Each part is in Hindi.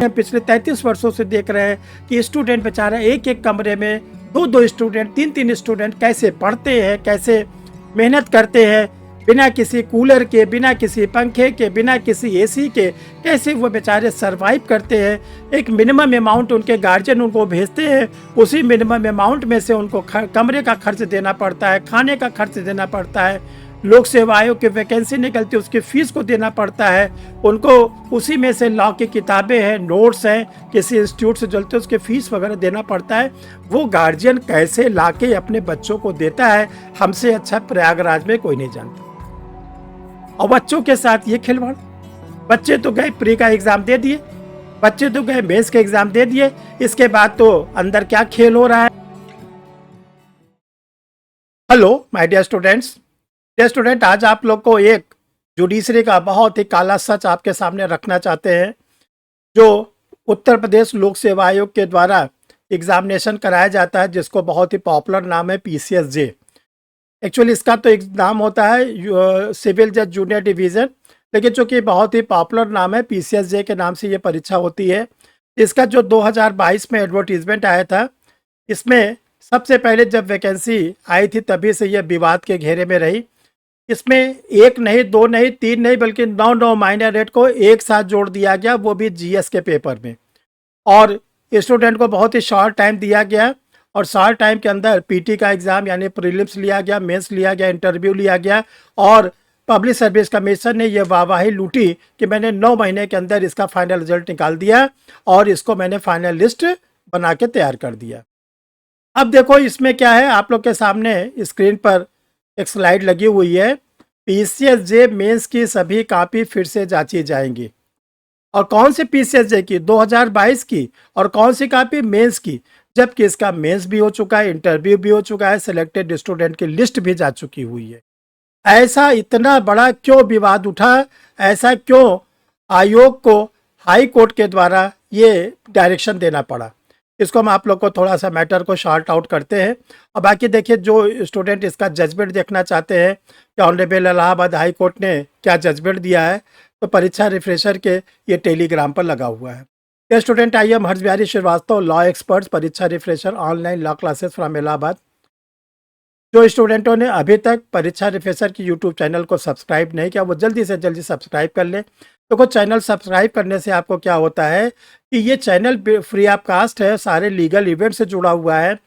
पिछले 33 वर्षों से देख रहे हैं कि स्टूडेंट बेचारा एक एक कमरे में दो दो स्टूडेंट, तीन तीन स्टूडेंट कैसे पढ़ते हैं, कैसे मेहनत करते हैं, बिना किसी कूलर के, बिना किसी पंखे के, बिना किसी एसी के, कैसे वो बेचारे सरवाइव करते हैं। एक मिनिमम अमाउंट उनके गार्जियन उनको भेजते हैं, उसी मिनिमम अमाउंट में से उनको कमरे का खर्च देना पड़ता है, खाने का खर्च देना पड़ता है, लोक सेवा आयोग की वैकेंसी निकलती है उसकी फीस को देना पड़ता है, उनको उसी में से लॉ की किताबें हैं, नोट्स हैं, किसी इंस्टीट्यूट से चलते उसके फीस वगैरह देना पड़ता है। वो गार्जियन कैसे लाके अपने बच्चों को देता है, हमसे अच्छा प्रयागराज में कोई नहीं जानता। और बच्चों के साथ ये खिलवाड़, बच्चे तो गए प्री का एग्जाम दे दिए, बच्चे तो गए मेंस के एग्जाम दे दिए, इसके बाद तो अंदर क्या खेल हो रहा है। हेलो माय डियर स्टूडेंट्स, आज आप लोग को एक जुडिशरी का बहुत ही काला सच आपके सामने रखना चाहते हैं। जो उत्तर प्रदेश लोक सेवा आयोग के द्वारा एग्जामिनेशन कराया जाता है, जिसको बहुत ही पॉपुलर नाम है PCSJ। एक्चुअली इसका तो एक नाम होता है सिविल जज जूनियर डिवीज़न, लेकिन चूँकि बहुत ही पॉपुलर नाम है PCSJ के नाम से ये परीक्षा होती है। इसका जो 2022 में एडवर्टीजमेंट आया था, इसमें सबसे पहले जब वैकेंसी आई थी तभी से ये विवाद के घेरे में रही। इसमें एक नहीं, दो नहीं, तीन नहीं, बल्कि 9 माइनर रेट को एक साथ जोड़ दिया गया, वो भी GS के पेपर में। और स्टूडेंट को बहुत ही शॉर्ट टाइम दिया गया और शॉर्ट टाइम के अंदर PT का एग्ज़ाम यानी प्रीलिम्स लिया गया, मेंस लिया गया, इंटरव्यू लिया गया। और पब्लिक सर्विस कमीशन ने यह वाहवाही लूटी कि मैंने 9 महीने के अंदर इसका फाइनल रिजल्ट निकाल दिया और इसको मैंने फाइनल लिस्ट बना के तैयार कर दिया। अब देखो इसमें क्या है, आप लोग के सामने स्क्रीन पर एक स्लाइड लगी हुई है। PCSJ मेंस की सभी कॉपी फिर से जांची जाएंगी। और कौन सी PCSJ की? 2022 की। और कौन सी कॉपी? मेंस की। जबकि इसका मेंस भी हो चुका है, इंटरव्यू भी हो चुका है, सिलेक्टेड स्टूडेंट की लिस्ट भी जा चुकी हुई है। ऐसा इतना बड़ा क्यों विवाद उठा? ऐसा क्यों आयोग को हाई कोर्ट के द्वारा ये डायरेक्शन देना पड़ा? इसको हम आप लोग को थोड़ा सा मैटर को शॉर्ट आउट करते हैं। और बाकी देखिए, जो स्टूडेंट इसका जजमेंट देखना चाहते हैं कि ऑनरेबल इलाहाबाद हाई कोर्ट ने क्या जजमेंट दिया है, तो परीक्षा रिफ्रेशर के ये टेलीग्राम पर लगा हुआ है। ये student I am Harsh Bihari Srivastava, law experts, परीक्षा refresher online law classes from Allahabad. जो स्टूडेंटों ने अभी तक परीक्षा रिफ्रेशर की यूट्यूब चैनल को सब्सक्राइब नहीं किया, वो जल्दी से जल्दी सब्सक्राइब कर लें। तो को चैनल सब्सक्राइब करने से आपको क्या होता है कि ये चैनल फ्री ऑफ कास्ट है, सारे लीगल इवेंट से जुड़ा हुआ है,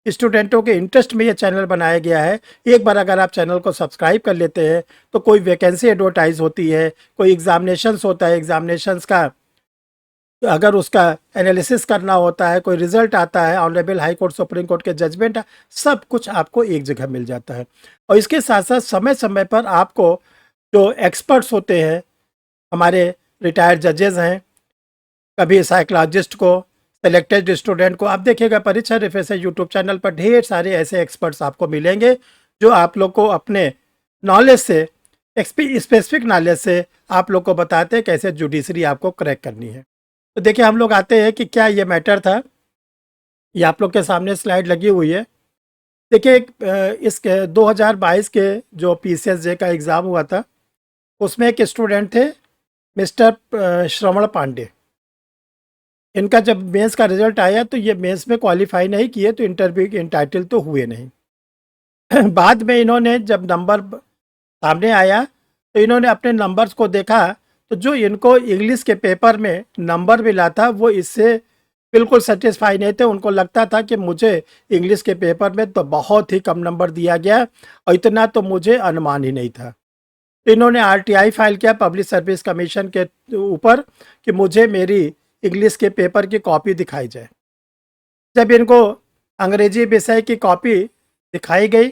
स्टूडेंटों के इंटरेस्ट में ये चैनल बनाया गया है। एक बार अगर आप चैनल को सब्सक्राइब कर लेते हैं तो कोई वैकेंसी एडवर्टाइज होती है, कोई एग्जामिनेशंस होता है, एग्जामिनेशंस का अगर उसका एनालिसिस करना होता है, कोई रिजल्ट आता है, honourable high court, supreme court के जजमेंट, सब कुछ आपको एक जगह मिल जाता है। और इसके साथ साथ समय समय पर आपको जो एक्सपर्ट्स होते हैं, हमारे रिटायर्ड जजेस हैं, कभी साइकोलॉजिस्ट को, सेलेक्टेड स्टूडेंट को, आप देखिएगा परीक्षा रिफ्रेशर यूट्यूब चैनल पर ढेर सारे ऐसे एक्सपर्ट्स आपको मिलेंगे जो आप लोग को अपने नॉलेज से, स्पेसिफिक नॉलेज से आप लोग को बताते हैं कैसे जुडिशरी आपको क्रैक करनी है। तो देखिए हम लोग आते हैं कि क्या ये मैटर था। ये आप लोग के सामने स्लाइड लगी हुई है। देखिए इस 2022 के जो PCSJ का एग्ज़ाम हुआ था, उसमें एक स्टूडेंट थे मिस्टर श्रवण पांडे। इनका जब मेंस का रिजल्ट आया तो ये मेंस में क्वालिफाई नहीं किए, तो इंटरव्यू के इंटाइटल तो हुए नहीं। बाद में इन्होंने जब नंबर सामने आया तो इन्होंने अपने नंबर्स को देखा, तो जो इनको इंग्लिश के पेपर में नंबर मिला था वो इससे बिल्कुल सेटिस्फाई नहीं थे। उनको लगता था कि मुझे इंग्लिश के पेपर में तो बहुत ही कम नंबर दिया गया और इतना तो मुझे अनुमान ही नहीं था। तो इन्होंने RTI फाइल किया पब्लिक सर्विस कमीशन के ऊपर कि मुझे मेरी इंग्लिश के पेपर की कॉपी दिखाई जाए। जब इनको अंग्रेजी विषय की कॉपी दिखाई गई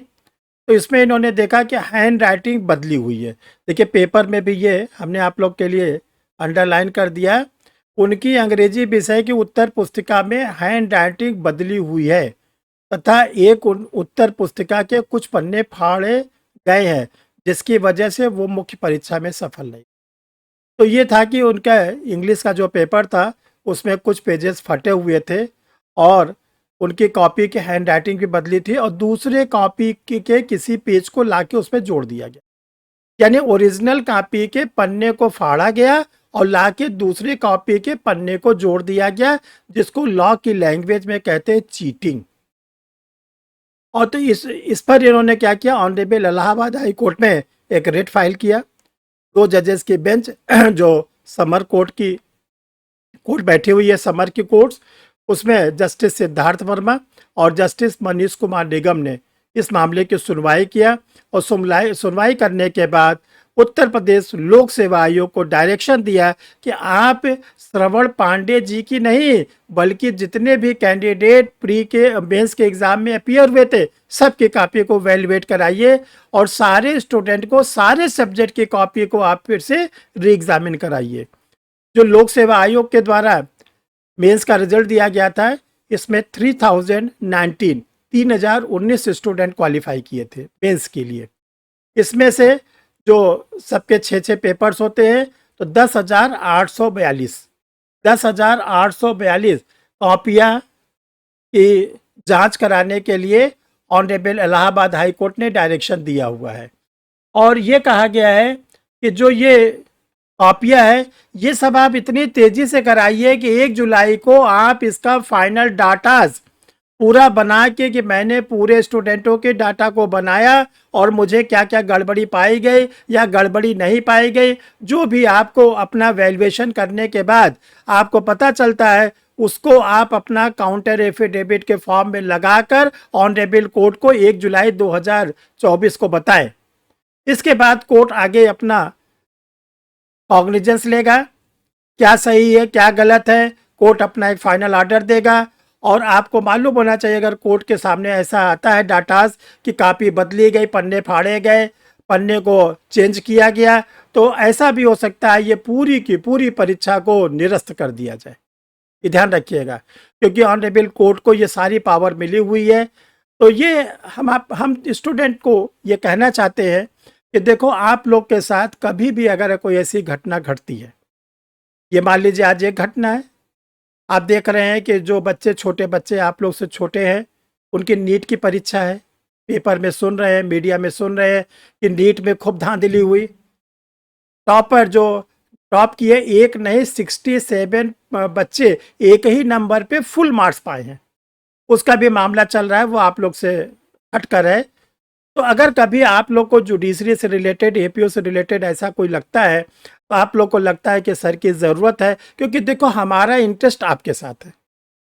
तो इसमें इन्होंने देखा कि हैंड राइटिंग बदली हुई है। देखिए पेपर में भी ये हमने आप लोग के लिए अंडरलाइन कर दिया, उनकी अंग्रेजी विषय की उत्तर पुस्तिका में हैंड राइटिंग बदली हुई है तथा एक उत्तर पुस्तिका के कुछ पन्ने फाड़े गए हैं, जिसकी वजह से वो मुख्य परीक्षा में सफल नहीं। तो ये था कि उनका इंग्लिश का जो पेपर था उसमें कुछ पेजेस फटे हुए थे और उनकी कॉपी की हैंड राइटिंग भी बदली थी और दूसरे कॉपी के किसी पेज को लाके उसमें जोड़ दिया गया, यानी ओरिजिनल कॉपी के पन्ने को फाड़ा गया और ला के दूसरे कॉपी के पन्ने को जोड़ दिया गया, जिसको लॉ की लैंग्वेज में कहते हैं चीटिंग। और तो इस पर इन्होंने क्या किया, ऑनरेबल इलाहाबाद हाई कोर्ट में एक रिट फाइल किया। 2 जजेस की बेंच जो समर कोर्ट बैठी हुई है, समर की कोर्ट्स, उसमें जस्टिस सिद्धार्थ वर्मा और जस्टिस मनीष कुमार निगम ने इस मामले की सुनवाई किया। और सुनवाई करने के बाद उत्तर प्रदेश लोक सेवा आयोग को डायरेक्शन दिया कि आप श्रवण पांडे जी की नहीं, बल्कि जितने भी कैंडिडेट प्री के मेंस के एग्जाम में अपीयर हुए थे, सबकी कॉपी को वैल्यूएट कराइए और सारे स्टूडेंट को सारे सब्जेक्ट की कॉपी को आप फिर से री एग्जामिन कराइए। जो लोक सेवा आयोग के द्वारा मेंस का रिजल्ट दिया गया था, इसमें 3019 स्टूडेंट क्वालिफाई किए थे मेंस के लिए। इसमें से जो सबके 6 पेपर्स होते हैं, तो 10,842 कॉपियाँ की जांच कराने के लिए ऑनरेबल इलाहाबाद हाई कोर्ट ने डायरेक्शन दिया हुआ है। और ये कहा गया है कि जो ये कॉपियाँ है, ये सब आप इतनी तेजी से कराइए कि 1 जुलाई को आप इसका फाइनल डाटाज पूरा बना के, कि मैंने पूरे स्टूडेंटों के डाटा को बनाया और मुझे क्या क्या गड़बड़ी पाई गई या गड़बड़ी नहीं पाई गई, जो भी आपको अपना वैल्यूएशन करने के बाद आपको पता चलता है, उसको आप अपना काउंटर एफिडेविट के फॉर्म में लगाकर ऑनरेबल कोर्ट को 1 जुलाई 2024 को बताएं। इसके बाद कोर्ट आगे अपना कॉग्निजेंस लेगा, क्या सही है क्या गलत है, कोर्ट अपना एक फाइनल ऑर्डर देगा। और आपको मालूम होना चाहिए, अगर कोर्ट के सामने ऐसा आता है डाटाज कि कॉपी बदली गई, पन्ने फाड़े गए, पन्ने को चेंज किया गया, तो ऐसा भी हो सकता है ये पूरी की पूरी परीक्षा को निरस्त कर दिया जाए। ये ध्यान रखिएगा, क्योंकि ऑनरेबल कोर्ट को ये सारी पावर मिली हुई है। तो ये हम स्टूडेंट को ये कहना चाहते हैं कि देखो, आप लोग के साथ कभी भी अगर कोई ऐसी घटना घटती है, ये मान लीजिए आज एक घटना है, आप देख रहे हैं कि जो छोटे बच्चे आप लोग से छोटे हैं, उनकी नीट की परीक्षा है, पेपर में सुन रहे हैं, मीडिया में सुन रहे हैं कि नीट में खूब धांधली हुई, टॉपर जो टॉप किए, एक नहीं 67 बच्चे एक ही नंबर पे फुल मार्क्स पाए हैं, उसका भी मामला चल रहा है, वो आप लोग से हटकर है। तो अगर कभी आप लोग को जुडिशरी से रिलेटेड, एपीओ से रिलेटेड ऐसा कोई लगता है, तो आप लोग को लगता है कि सर की ज़रूरत है, क्योंकि देखो हमारा इंटरेस्ट आपके साथ है,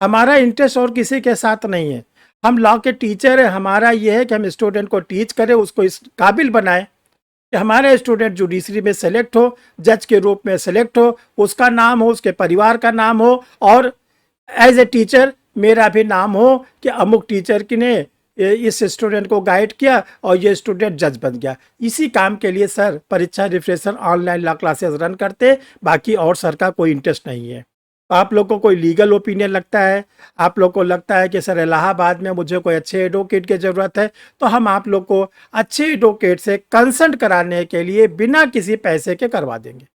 हमारा इंटरेस्ट और किसी के साथ नहीं है। हम लॉ के टीचर हैं, हमारा ये है कि हम स्टूडेंट को टीच करें, उसको इस काबिल बनाएं कि हमारे स्टूडेंट जुडिशरी में सेलेक्ट हो, जज के रूप में सेलेक्ट हो, उसका नाम हो, उसके परिवार का नाम हो, और एज ए टीचर मेरा भी नाम हो कि अमुक टीचर की ने इस स्टूडेंट को गाइड किया और ये स्टूडेंट जज बन गया। इसी काम के लिए सर परीक्षा refresher online law classes run करते, बाकी और सर का कोई इंटरेस्ट नहीं है। तो आप लोग को कोई लीगल ओपिनियन लगता है, आप लोग को लगता है कि सर इलाहाबाद में मुझे कोई अच्छे एडवोकेट की ज़रूरत है, तो हम आप लोग को अच्छे एडवोकेट से कंसल्ट कराने के लिए बिना किसी पैसे के करवा देंगे।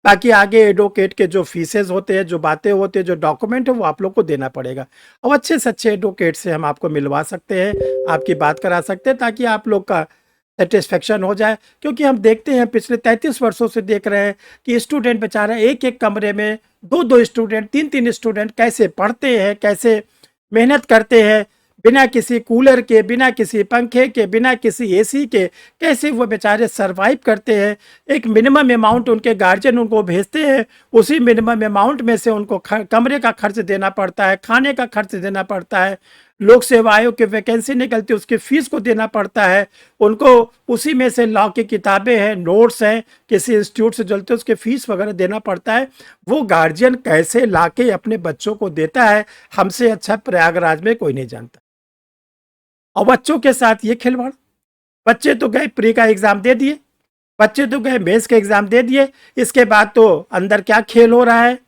बाकी आगे एडवोकेट के जो फीसेस होते हैं, जो बातें होती है, जो डॉक्यूमेंट है, वो आप लोग को देना पड़ेगा। और अच्छे से अच्छे एडवोकेट से हम आपको मिलवा सकते हैं, आपकी बात करा सकते हैं, ताकि आप लोग का सेटिस्फेक्शन हो जाए। क्योंकि हम देखते हैं, पिछले 33 वर्षों से देख रहे हैं कि स्टूडेंट बेचारा एक एक कमरे में 2-2 स्टूडेंट, 3-3 स्टूडेंट कैसे पढ़ते हैं, कैसे मेहनत करते हैं, बिना किसी कूलर के, बिना किसी पंखे के, बिना किसी एसी के, कैसे वो बेचारे सरवाइव करते हैं। एक मिनिमम अमाउंट उनके गार्जियन उनको भेजते हैं, उसी मिनिमम अमाउंट में से उनको कमरे का खर्च देना पड़ता है, खाने का खर्च देना पड़ता है, लोक सेवा आयोग की वैकेंसी निकलती है उसकी फीस को देना पड़ता है, उनको उसी में से लॉ की किताबें हैं, नोट्स हैं, किसी इंस्टीट्यूट से चलते उसके फीस वगैरह देना पड़ता है। वो गार्जियन कैसे लाके अपने बच्चों को देता है, हमसे अच्छा प्रयागराज में कोई नहीं जानता। और बच्चों के साथ ये खिलवाड़, बच्चे तो गए प्री का एग्जाम दे दिए, बच्चे तो गए मेंस का एग्जाम दे दिए, इसके बाद तो अंदर क्या खेल हो रहा है।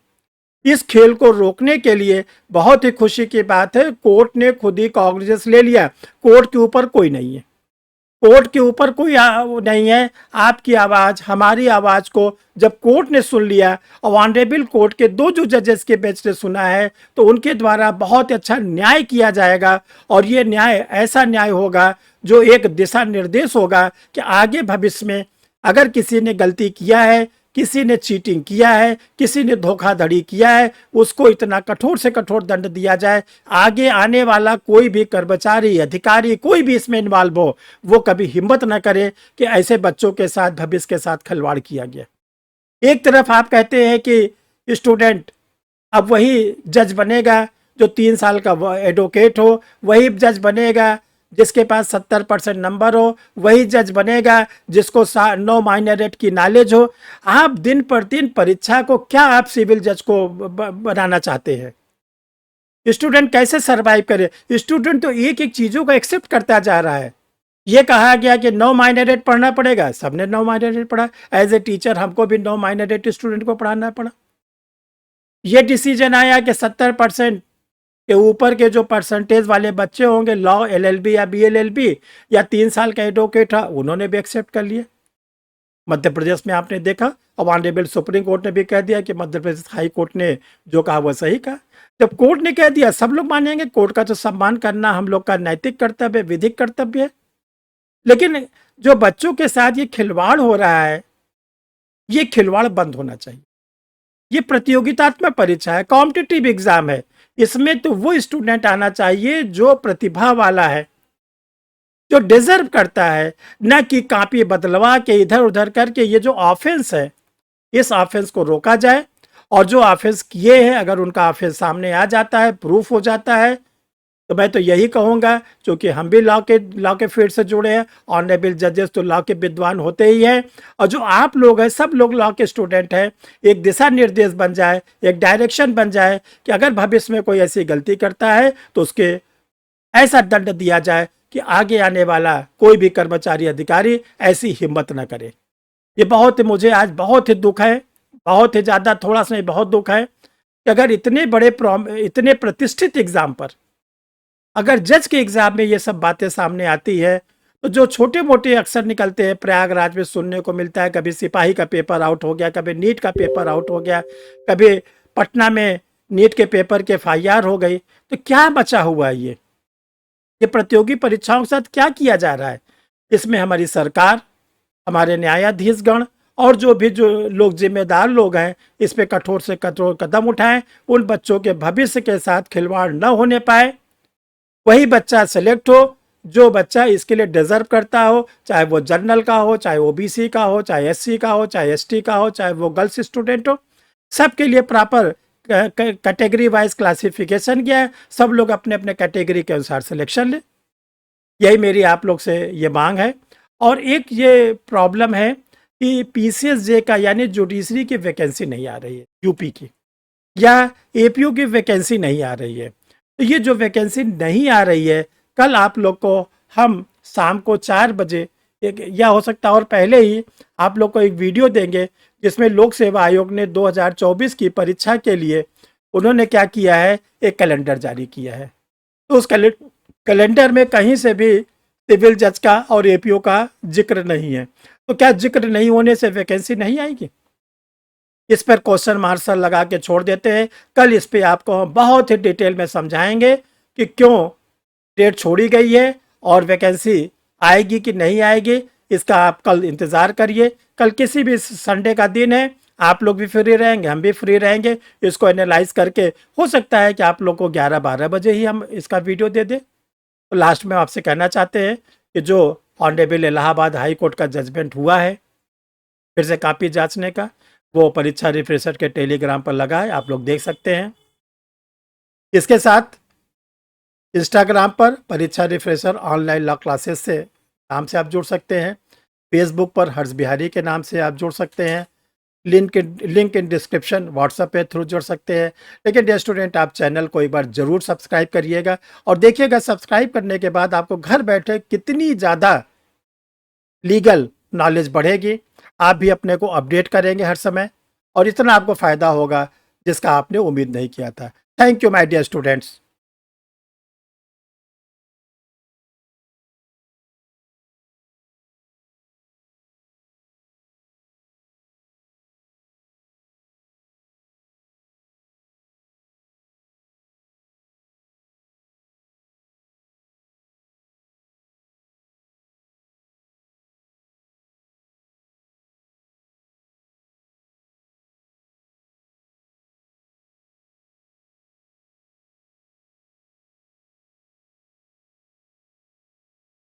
इस खेल को रोकने के लिए बहुत ही खुशी की बात है, कोर्ट ने खुद ही कॉग्निजेंस ले लिया। कोर्ट के ऊपर कोई नहीं है, कोर्ट के ऊपर कोई नहीं है। आपकी आवाज़, हमारी आवाज़ को जब कोर्ट ने सुन लिया और ऑनरेबल कोर्ट के 2 जो जजेस के बेंच ने सुना है, तो उनके द्वारा बहुत अच्छा न्याय किया जाएगा। और ये न्याय ऐसा न्याय होगा जो एक दिशा निर्देश होगा कि आगे भविष्य में अगर किसी ने गलती किया है, किसी ने चीटिंग किया है, किसी ने धोखाधड़ी किया है, उसको इतना कठोर से कठोर दंड दिया जाए, आगे आने वाला कोई भी कर्मचारी, अधिकारी, कोई भी इसमें इन्वॉल्व हो, वो कभी हिम्मत ना करे कि ऐसे बच्चों के साथ, भविष्य के साथ खिलवाड़ किया गया। एक तरफ आप कहते हैं कि स्टूडेंट अब वही जज बनेगा जो 3 साल का एडवोकेट हो, वही जज बनेगा जिसके पास 70% नंबर हो, वही जज बनेगा जिसको 9 माइनरेट की नॉलेज हो। आप दिन पर दिन परीक्षा को क्या आप सिविल जज को बनाना चाहते हैं? स्टूडेंट कैसे सरवाइव करे? स्टूडेंट तो एक एक चीज़ों को एक्सेप्ट करता जा रहा है। ये कहा गया कि 9 माइनरेट पढ़ना पड़ेगा, सबने 9 माइनरेट पढ़ा। एज ए टीचर हमको भी 9 माइनरेट स्टूडेंट को पढ़ाना पड़ा। ये डिसीजन आया कि 70% के ऊपर के जो परसेंटेज वाले बच्चे होंगे, लॉ, एलएलबी या बीएलएलबी या 3 साल का एडवोकेट था, उन्होंने भी एक्सेप्ट कर लिया। मध्य प्रदेश में आपने देखा, अब ऑनरेबल सुप्रीम कोर्ट ने भी कह दिया कि मध्य प्रदेश हाई कोर्ट ने जो कहा वो सही कहा। जब कोर्ट ने कह दिया, सब लोग मानेंगे। कोर्ट का तो सम्मान करना हम लोग का नैतिक कर्तव्य, विधिक कर्तव्य है। लेकिन जो बच्चों के साथ ये खिलवाड़ हो रहा है, ये खिलवाड़ बंद होना चाहिए। ये प्रतियोगितात्मक परीक्षा है, कॉम्पिटिटिव एग्जाम है। इसमें तो वो स्टूडेंट आना चाहिए जो प्रतिभा वाला है, जो डिजर्व करता है, न कि कॉपी बदलवा के इधर उधर करके। ये जो ऑफेंस है, इस ऑफेंस को रोका जाए, और जो ऑफेंस किए हैं अगर उनका ऑफेंस सामने आ जाता है, प्रूफ हो जाता है, तो मैं तो यही कहूँगा, क्योंकि हम भी लॉ के फील्ड से जुड़े हैं, ऑनरेबल जजेस तो लॉ के विद्वान होते ही हैं, और जो आप लोग हैं सब लोग लॉ के स्टूडेंट हैं। एक दिशा निर्देश बन जाए, एक डायरेक्शन बन जाए कि अगर भविष्य में कोई ऐसी गलती करता है तो उसके ऐसा दंड दिया जाए कि आगे आने वाला कोई भी कर्मचारी, अधिकारी ऐसी हिम्मत न करे। ये बहुत, मुझे आज बहुत ही दुख है, बहुत ही ज़्यादा, थोड़ा सा नहीं, बहुत दुख है कि अगर इतने प्रतिष्ठित एग्जाम पर अगर जज के एग्जाम में ये सब बातें सामने आती है, तो जो छोटे मोटे अक्सर निकलते हैं, प्रयागराज में सुनने को मिलता है, कभी सिपाही का पेपर आउट हो गया, कभी नीट का पेपर आउट हो गया, कभी पटना में नीट के पेपर के FIR हो गई, तो क्या बचा हुआ है? ये प्रतियोगी परीक्षाओं के साथ क्या किया जा रहा है? इसमें हमारी सरकार, हमारे न्यायाधीशगण और जो लोग जिम्मेदार लोग हैं, इस पे कठोर से कठोर कदम उठाएं। उन बच्चों के भविष्य के साथ खिलवाड़ न होने पाए, वही बच्चा सेलेक्ट हो जो बच्चा इसके लिए डिजर्व करता हो, चाहे वो जनरल का हो, चाहे OBC का हो, चाहे SC का हो, चाहे ST का हो, चाहे वो गर्ल्स स्टूडेंट हो। सबके लिए प्रॉपर कैटेगरी वाइज क्लासिफिकेशन किया है, सब लोग अपने अपने कैटेगरी के अनुसार सिलेक्शन ले। यही मेरी आप लोग से ये मांग है। और एक ये प्रॉब्लम है कि PCSJ का यानी जुडिशरी की वैकेंसी नहीं आ रही है, यूपी की, या APU की वैकेंसी नहीं आ रही है। तो ये जो वैकेंसी नहीं आ रही है, कल आप लोग को हम शाम को 4 बजे या हो सकता है और पहले ही आप लोग को एक वीडियो देंगे, जिसमें लोक सेवा आयोग ने 2024 की परीक्षा के लिए उन्होंने क्या किया है, एक कैलेंडर जारी किया है। तो उस कैलेंडर में कहीं से भी सिविल जज का और APO का जिक्र नहीं है। तो क्या जिक्र नहीं होने से वैकेंसी नहीं आएगी? इस पर क्वेश्चन मार्क लगा के छोड़ देते हैं। कल इस पे आपको हम बहुत ही डिटेल में समझाएंगे कि क्यों डेट छोड़ी गई है और वैकेंसी आएगी कि नहीं आएगी। इसका आप कल इंतज़ार करिए। कल किसी भी संडे का दिन है, आप लोग भी फ्री रहेंगे, हम भी फ्री रहेंगे। इसको एनालाइज करके हो सकता है कि आप लोग को 11-12 बजे ही हम इसका वीडियो दे दें। तो लास्ट में आपसे कहना चाहते हैं कि जो ऑनरेबल इलाहाबाद हाई कोर्ट का जजमेंट हुआ है फिर से कॉपी जांचने का, वो परीक्षा रिफ्रेशर के टेलीग्राम पर लगा है, आप लोग देख सकते हैं। इसके साथ इंस्टाग्राम पर परीक्षा रिफ्रेशर ऑनलाइन लॉ क्लासेस से नाम से आप जुड़ सकते हैं। फेसबुक पर हर्ष बिहारी के नाम से आप जुड़ सकते हैं। लिंक इन डिस्क्रिप्शन, व्हाट्सएप पे थ्रू जुड़ सकते हैं। लेकिन डियर स्टूडेंट, आप चैनल को एक बार ज़रूर सब्सक्राइब करिएगा और देखिएगा सब्सक्राइब करने के बाद आपको घर बैठे कितनी ज़्यादा लीगल नॉलेज बढ़ेगी। आप भी अपने को अपडेट करेंगे हर समय और इतना आपको फ़ायदा होगा जिसका आपने उम्मीद नहीं किया था। Thank you my dear students.